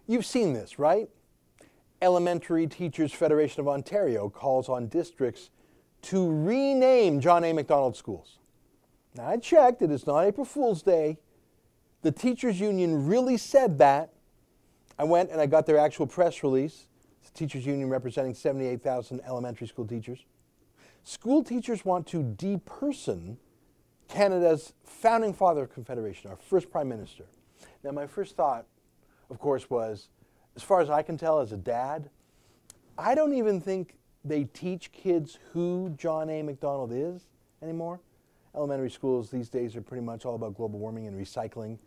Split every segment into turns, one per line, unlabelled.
You've seen this, right? Elementary Teachers Federation of Ontario calls on districts to rename John A. Macdonald schools. Now, I checked, it is not April Fool's Day. The teachers union really said that. I went and I got their actual press release. It's the teachers union representing 78,000 elementary school teachers. School teachers want to deperson Canada's founding father of Confederation, our first Prime Minister. Now, my first thought, of course, was, as far as I can tell as a dad, I don't even think they teach kids who John A. Macdonald is anymore. Elementary schools these days are pretty much all about global warming and recycling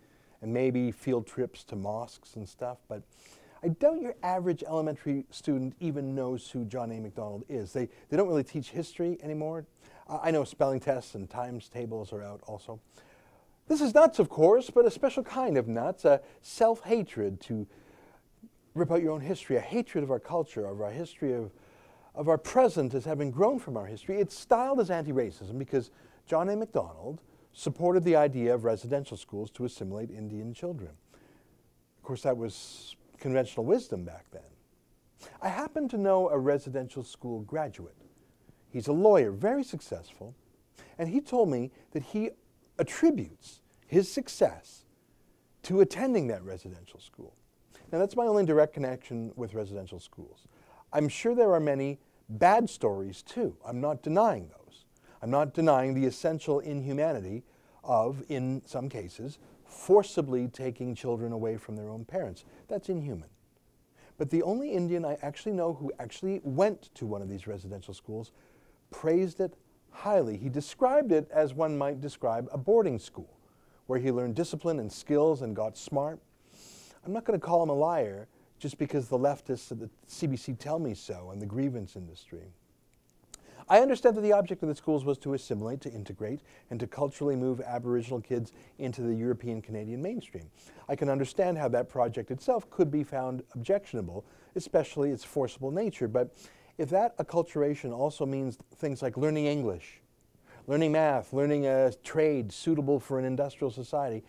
and maybe field trips to mosques and stuff, but I doubt your average elementary student even knows who John A. Macdonald is. They don't really teach history anymore. I know spelling tests and times tables are out also. This is nuts, of course, but a special kind of nuts, a self-hatred to rip out your own history, a hatred of our culture, of our history, of our present as having grown from our history. It's styled as anti-racism because John A. Macdonald supported the idea of residential schools to assimilate Indian children. Of course, that was conventional wisdom back then. I happen to know a residential school graduate. He's a lawyer, very successful, and he told me that he attributes his success to attending that residential school. Now, that's my only direct connection with residential schools. I'm sure there are many bad stories too. I'm not denying those. I'm not denying the essential inhumanity of, in some cases, forcibly taking children away from their own parents. That's inhuman. But the only Indian I actually know who actually went to one of these residential schools praised it highly. He described it as one might describe a boarding school, where he learned discipline and skills and got smart. I'm not going to call him a liar just because the leftists at the CBC tell me so and the grievance industry. I understand that the object of the schools was to assimilate, to integrate, and to culturally move Aboriginal kids into the European-Canadian mainstream. I can understand how that project itself could be found objectionable, especially its forcible nature, but if that acculturation also means things like learning English, learning math, learning a trade suitable for an industrial society,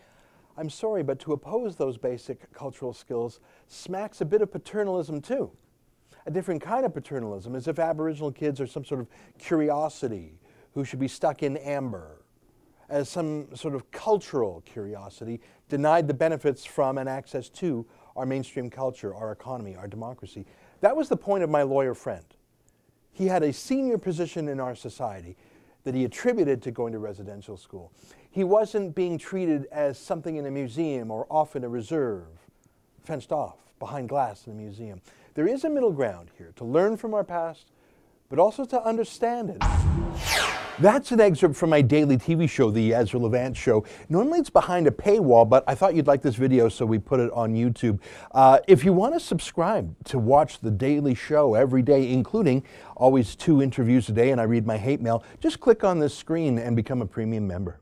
I'm sorry, but to oppose those basic cultural skills smacks a bit of paternalism too. A different kind of paternalism, as if Aboriginal kids are some sort of curiosity who should be stuck in amber, as some sort of cultural curiosity denied the benefits from and access to our mainstream culture, our economy, our democracy. That was the point of my lawyer friend. He had a senior position in our society that he attributed to going to residential school. He wasn't being treated as something in a museum or off in a reserve, fenced off behind glass in a museum. There is a middle ground here to learn from our past, but also to understand it. That's an excerpt from my daily TV show, The Ezra Levant Show. Normally it's behind a paywall, but I thought you'd like this video, so we put it on YouTube. If you want to subscribe to watch the daily show every day, including always 2 interviews a day, and I read my hate mail, just click on this screen and become a premium member.